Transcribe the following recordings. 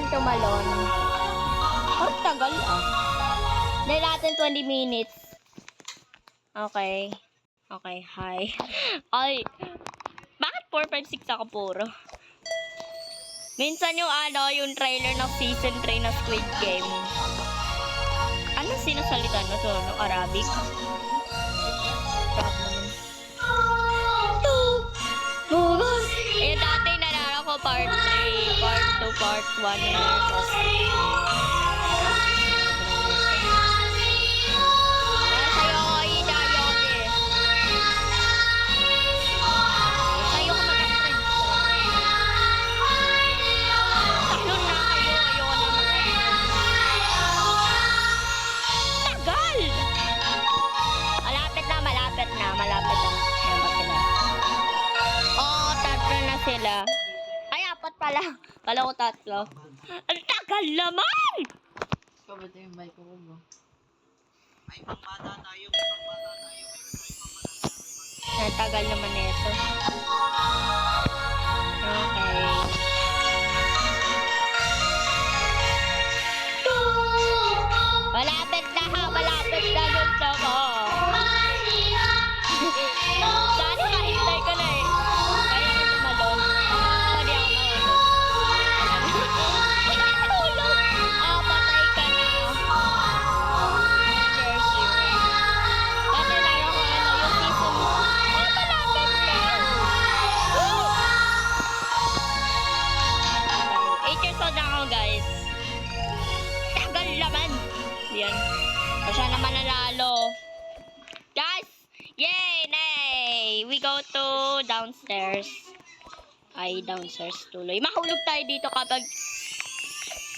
tumalon. Oh, tagal ah. Dahil natin 20 minutes. Okay. Okay, hi. Ay, bakit 4, 5, 6 ako puro? Minsan yung yung trailer ng season 3 na Squid Game. Ano sinasalita na to? No? Arabic? Eh, dati nalala ko part 3, part 2, part 1. Malapit na. Ayan ba sila? Oo, tatlo na sila. Ay, apat pala. Kala ko tatlo. Ang tagal naman! Kabata yung mic ko ba? Ay, pangmata tayo. Pangmata tayo. Ang tagal naman na ito. Okay. Malapit na ha. Malapit na gusto ko. Sana kahintay ko na eh. Kaya ko tumalon. Di ako mahulog. Mahulog! Patay ka na. Curse you. Dati nara ko yung season. Malapit na. 8 years old na ako, guys. Tagal naman. Yan. Kasi naman nanalo. Guys! Yay! Nay! We go to downstairs. Ay, downstairs tuloy. Mahulog tayo dito kapag...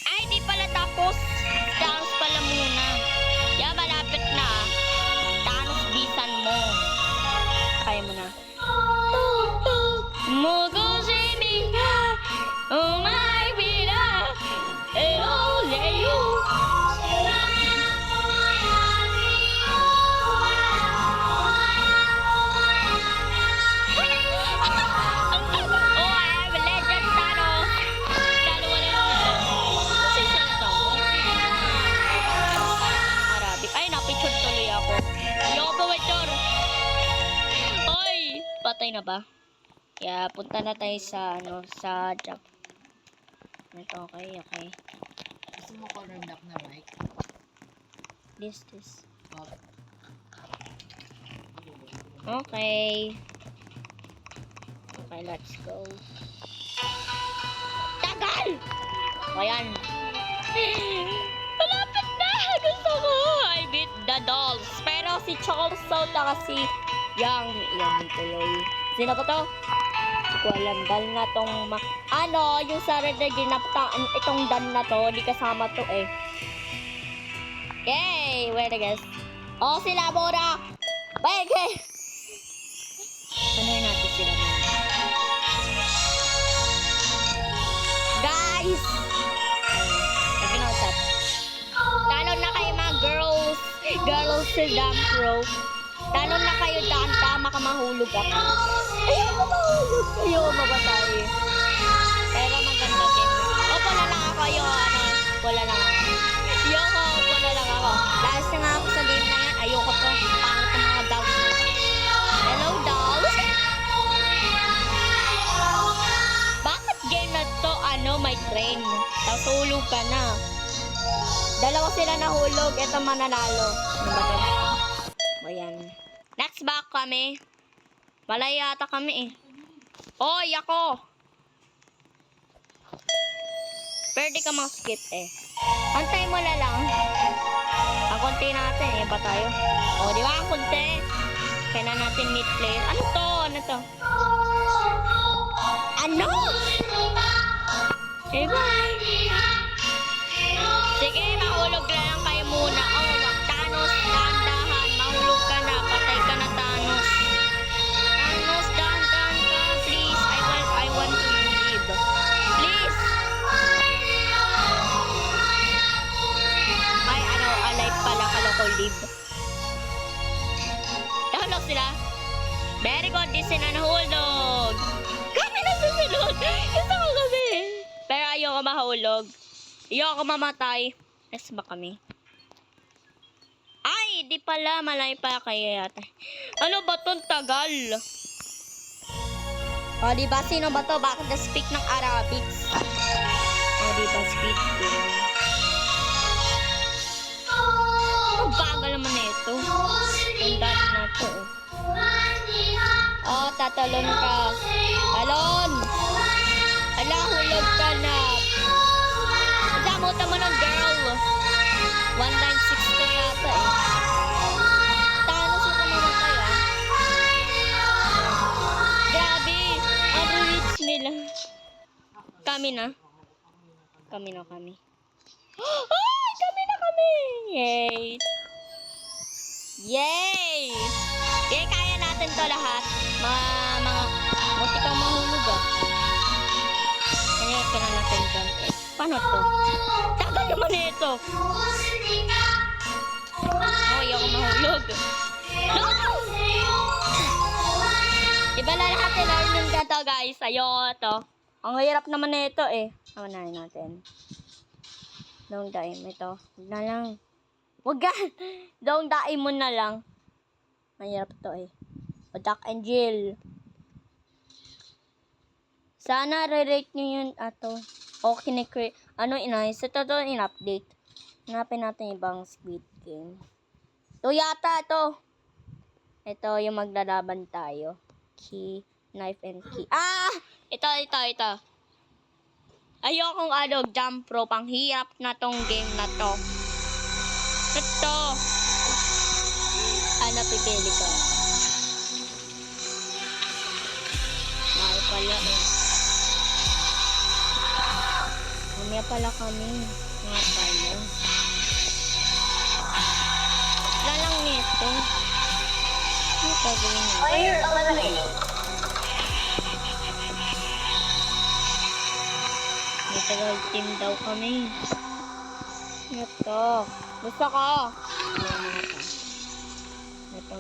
Ay, di pala tapos. Downs pala muna. Yeah, malapit na. Thanos bisan mo. Kaya mo na. Mogoshimi ga umay bila eroleyo. Patay na ba? Kaya punta na tayo sa sa job. Ito, okay. Gusto mo color black na mic? This. Oh. Okay. Okay, let's go. Tagal! Ayan. Malapit na! Gusto ko! I beat the dolls. Pero si Charles Sout na kasi Yang tuloy. Sino ko to? Hindi ko alam. Dahil nga tong yung sa Red Dead itong Dan na to, di kasama to eh. Yay! Wait, I guess. Oh, sila Bora! Wait, okay! Panoyin natin sila na. Guys! Talo na kayo mga girls! Girls sa Damn Pro. Talo na kayo daan, tama ka mahulog ako. Ayoko mahulog. Ayoko mabatay. Pero maganda game. Opo na lang ako wala lang ako. Opo na lang ako. Last na nga ako sa game na yan. Ayoko to. Pangit ang mga dogs. Hello, dolls? Bakit game na to, may train? Tapos hulog ka na. Dalawa sila nahulog. Ito mananalo. Ano ba to? Ayan. Next back kami. Malaya yata kami eh. Oy, ako! Pwede ka mag-skip eh. Antay mo na lang. Ang konti natin eh. Ba tayo? O, di ba? Ang konti. Kaya na natin meet player. Ano to? Ano? Eh, bye! Sige, mahulog na lang kayo muna. Thanos, dahan-dahan. Mahulog ka na. Patay ka na, Thanos. Thanos, dahan-dahan ka. Please, I want to live. Please. Ay, alive pala. Kala ko live. Nahulog sila. Very good. Di sila nahulog. Kami na susunod. Gusto ko kami. Pero ayoko mahulog. Ayoko mamatay. Yes ba kami? Ay, di pala. Malay pa kaya yata. Ano ba itong tagal? O, diba? Sino ba to? Bakit na-speak ng Arabics? O, diba? Speed game. Ang bagal naman na ito. Ang dami na to. Oh, tatalon ka. Talon! Ala, hulog ka na. Damutan mo ng girl. 196 ka yata eh. Thanos yung kumamatay ah. Grabe, ang rich nila. Kami na. Kami. Ay, kami. Yay. Yay! Yay, kaya natin to lahat. Mga buti kang mahulog ah. Kaya natin dyan. Paano to? Tagal naman ito. Ayoko mahulog. No! Iba na natin learning ka to guys. Ayoko to. Ang hirap naman nito eh. Unahin natin. Don't die mo ito. Huwag na lang. Huwag yan. Don't die mo na lang. Mahirap to eh. O Jack and Jill. Sana re-rate nyo yun ato. O kinikreate. Ano inayos? Ito to in-update. Hanapin natin ibang Squid Game. Ito yata to. Ito yung maglalaban tayo. Key, knife and key. Ah! Ito. Ayokong jump rope. Ang hirap na tong game na to. Ito. Ano pipili ko? Mahal pala eh. Mamaya pala kami. Mga pala. Wala lang nito. Ano gagawin natin? Player eliminated. Matagal team daw kami. Ito. Gusto ko. Ito.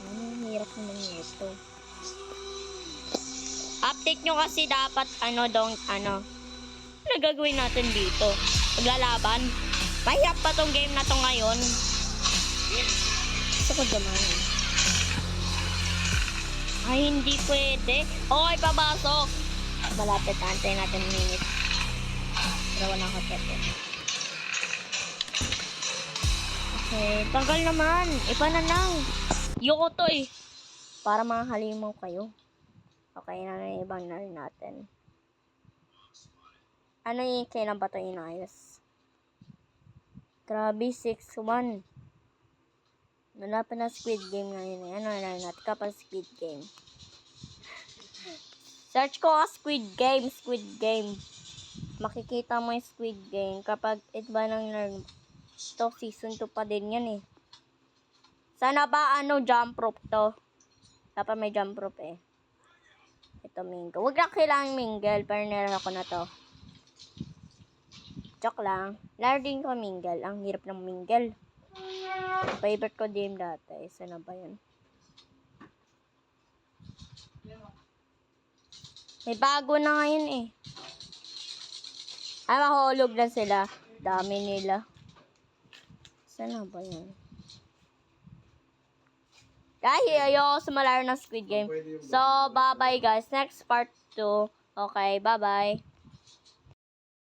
Ang hirap naman nito. Update nyo kasi dapat ano. Ano gagawin natin dito? Paglalaban. Mahirap pa tong game na to ngayon. Gusto ko naman. Ay, hindi pwede. Okay, papasok. Malapit. Antay natin minute. Pero wala ka tepe. Okay, tanggal naman. Iba na lang. Yoko to eh. Para mga halimaw kayo. Okay na yung ibang narin natin. Ano yung kailan ba ito inayos? Grabe, 6-1. Wala pa na Squid Game ngayon. Ano na natin kapag Squid Game. Search ko Squid Game. Makikita mo yung Squid Game kapag iba ng learn. Ito, season 2 pa din yan eh. Sana ba jump rope to? Dapat may jump rope eh. Ito mingle. Huwag na kailangang mingle. Pero nilala ko na to. Joke lang. Laro din ko mingle. Ang hirap ng mingle. Favorite ko game dati. Isa na ba yun? May bago na ngayon eh. Ay, mahulog na sila. Dami nila. Isa na ba yun? Dahil ayoko sumalaro ng Squid Game. So, bye-bye guys. Next part 2. Okay, bye-bye.